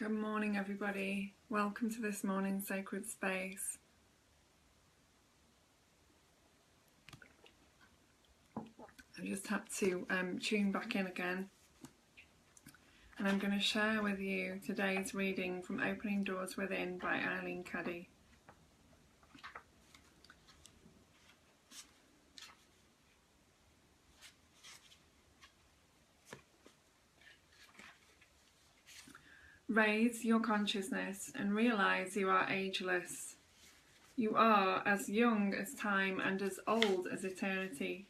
Good morning, everybody. Welcome to this morning's sacred space. I just had to tune back in again, and I'm going to share with you today's reading from Opening Doors Within by Eileen Cuddy. Raise your consciousness and realize you are ageless. You are as young as time and as old as eternity.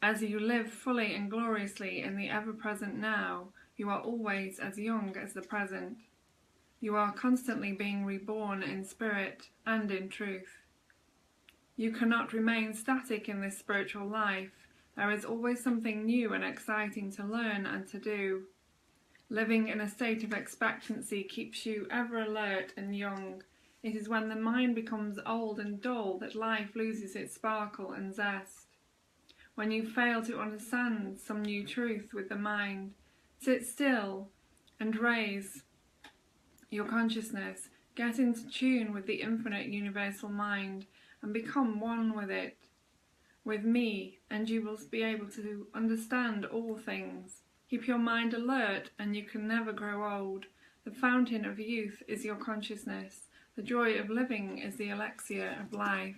As you live fully and gloriously in the ever-present now, you are always as young as the present. You are constantly being reborn in spirit and in truth. You cannot remain static in this spiritual life. There is always something new and exciting to learn and to do. Living in a state of expectancy keeps you ever alert and young. It is when the mind becomes old and dull that life loses its sparkle and zest. When you fail to understand some new truth with the mind, sit still and raise your consciousness. Get into tune with the infinite universal mind and become one with it, with me, and you will be able to understand all things. Keep your mind alert and you can never grow old. The fountain of youth is your consciousness. The joy of living is the elixir of life.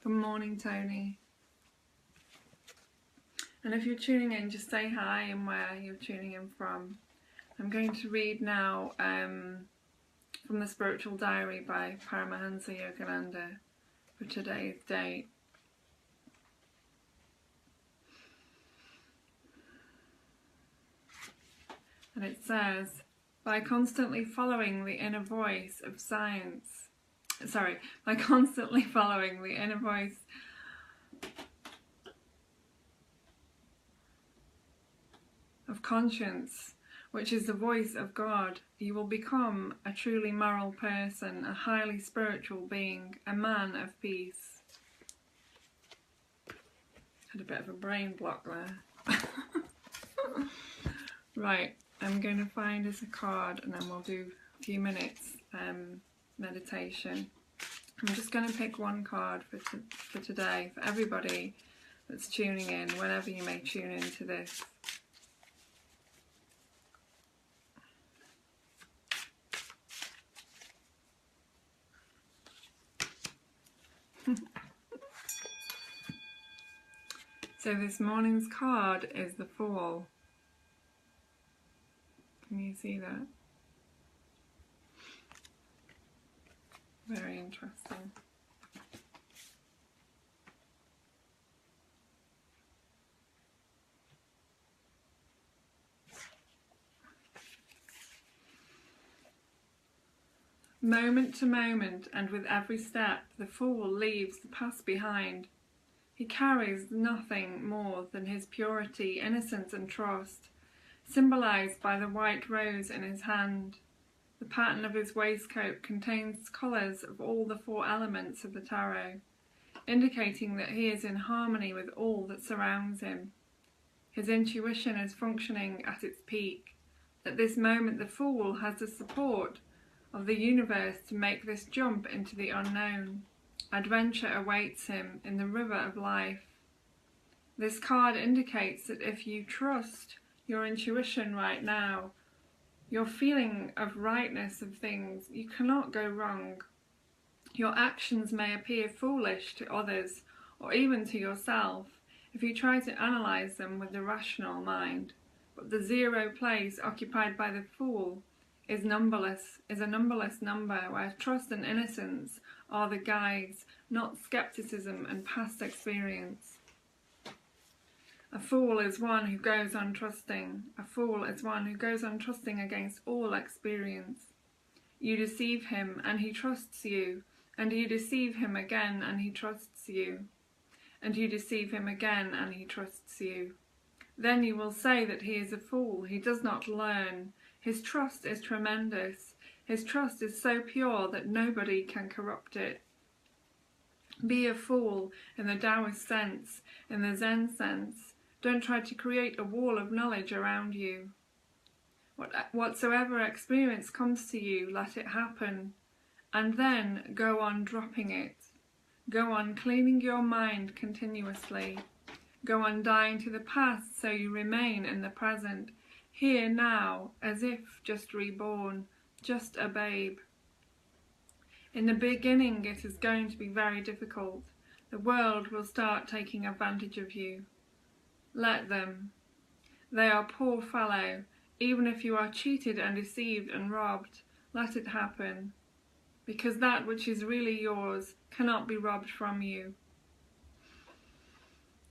Good morning, Tony. And if you're tuning in, just say hi and where you're tuning in from. I'm going to read now from the Spiritual Diary by Paramahansa Yogananda for today's date. And it says, by constantly following the inner voice of by constantly following the inner voice of conscience, which is the voice of God, you will become a truly moral person, a highly spiritual being, a man of peace. Had a bit of a brain block there. Right. I'm going to find us a card and then we'll do a few minutes meditation. I'm just going to pick one card for today, for everybody that's tuning in, whenever you may tune into this. So this morning's card is the Fool. Can you see that? Very interesting. Moment to moment and with every step, the Fool leaves the past behind. He carries nothing more than his purity, innocence and trust, symbolized by the white rose in his hand. The pattern of his waistcoat contains colours of all the 4 elements of the tarot, indicating that he is in harmony with all that surrounds him. His intuition is functioning at its peak. At this moment, the Fool has the support of the universe to make this jump into the unknown. Adventure awaits him in the river of life. This card indicates that if you trust your intuition right now, your feeling of rightness of things, you cannot go wrong. Your actions may appear foolish to others or even to yourself if you try to analyze them with the rational mind, but the 0 place occupied by the Fool is a numberless number where trust and innocence are the guides, not skepticism and past experience. A fool is one who goes on trusting. A fool is one who goes on trusting against all experience. You deceive him and he trusts you, and you deceive him again and he trusts you, and you deceive him again and he trusts you. Then you will say that he is a fool, he does not learn. His trust is tremendous. His trust is so pure that nobody can corrupt it. Be a fool in the Taoist sense, in the Zen sense. Don't try to create a wall of knowledge around you. Whatsoever experience comes to you, let it happen, and then go on dropping it. Go on cleaning your mind continuously. Go on dying to the past so you remain in the present, here now, as if just reborn, just a babe. In the beginning it is going to be very difficult. The world will start taking advantage of you. Let them. They are poor fellow. Even if you are cheated and deceived and robbed, let it happen. Because that which is really yours cannot be robbed from you.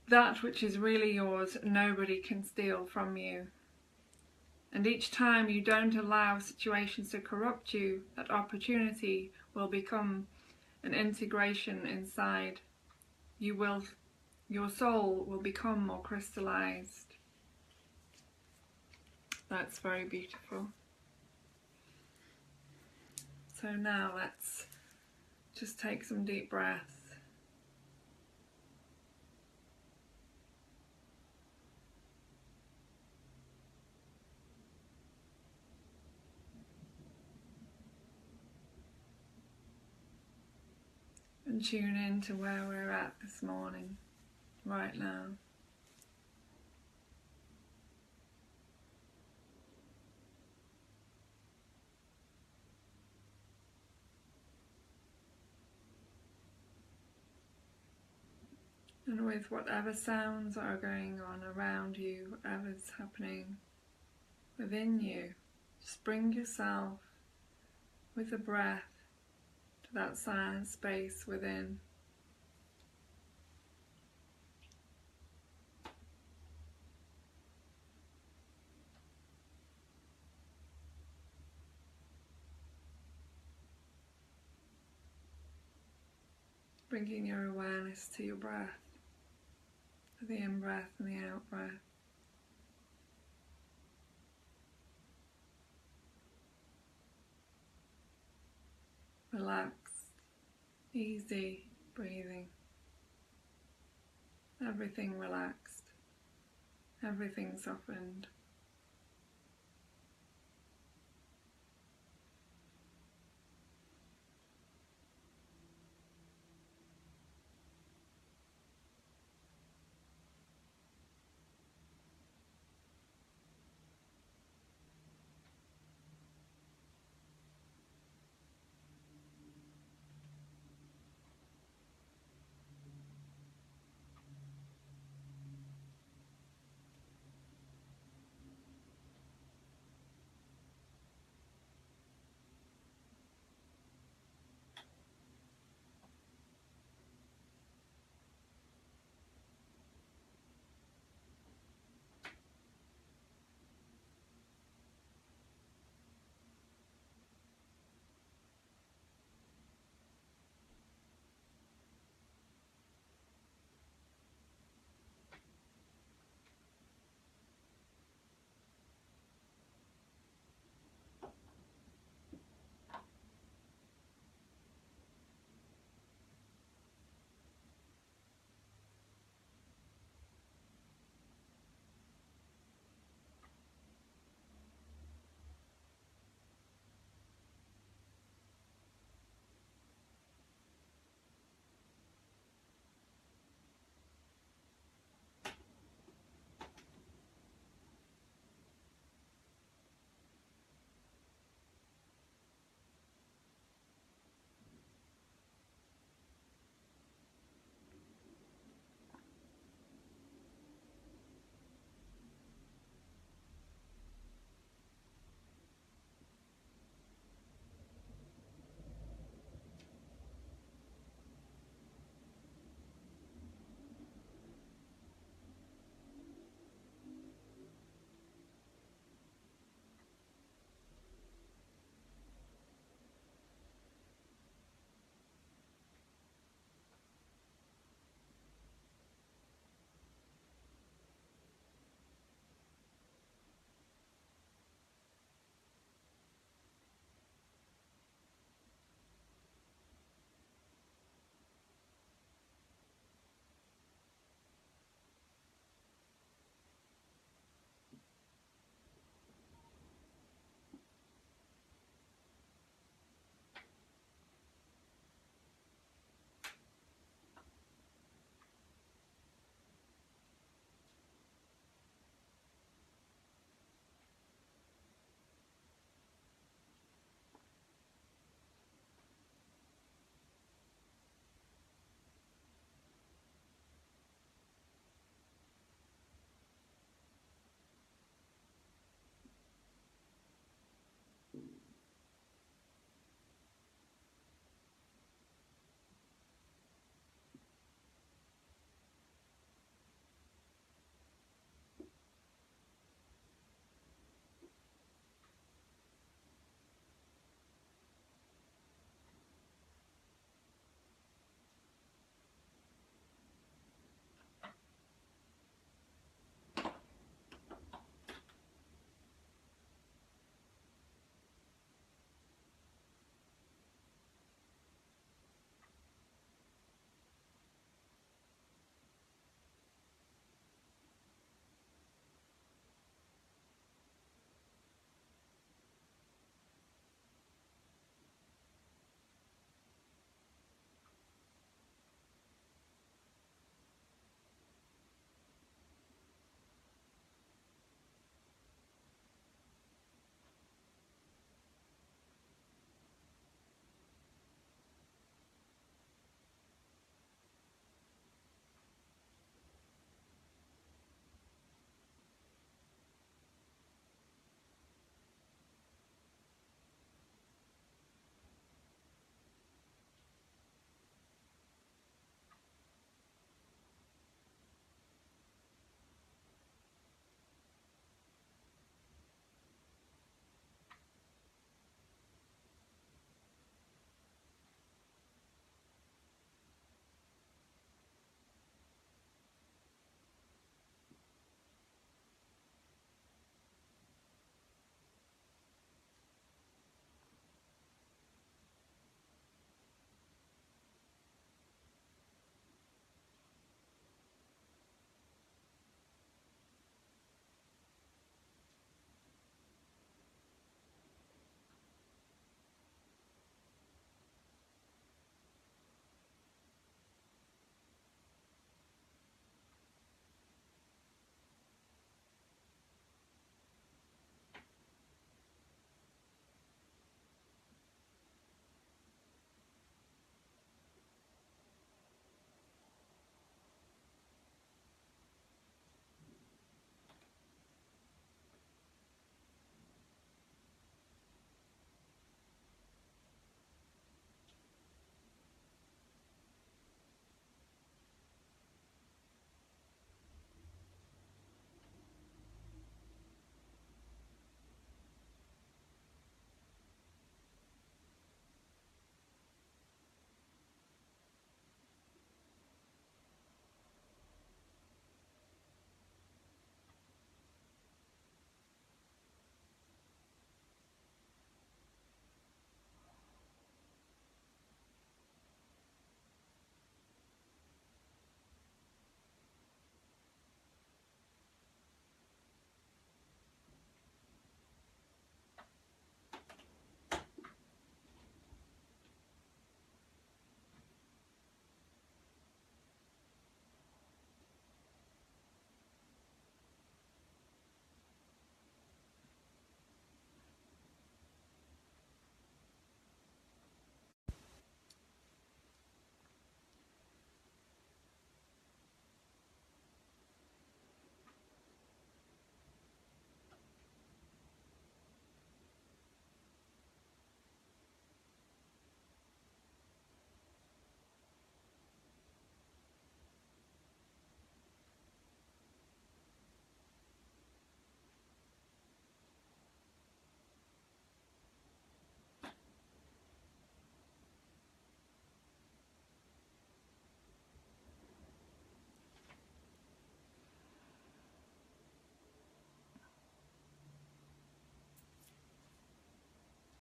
That which is really yours, nobody can steal from you. And each time you don't allow situations to corrupt you, that opportunity will become an integration inside. Your soul will become more crystallized. That's very beautiful. So now let's just take some deep breaths. And tune in to where we're at this morning, right now. And with whatever sounds are going on around you, whatever's happening within you, just bring yourself with the breath to that silent space within. Bringing your awareness to your breath, to the in-breath and the out-breath. Relaxed, easy breathing. Everything relaxed, everything softened.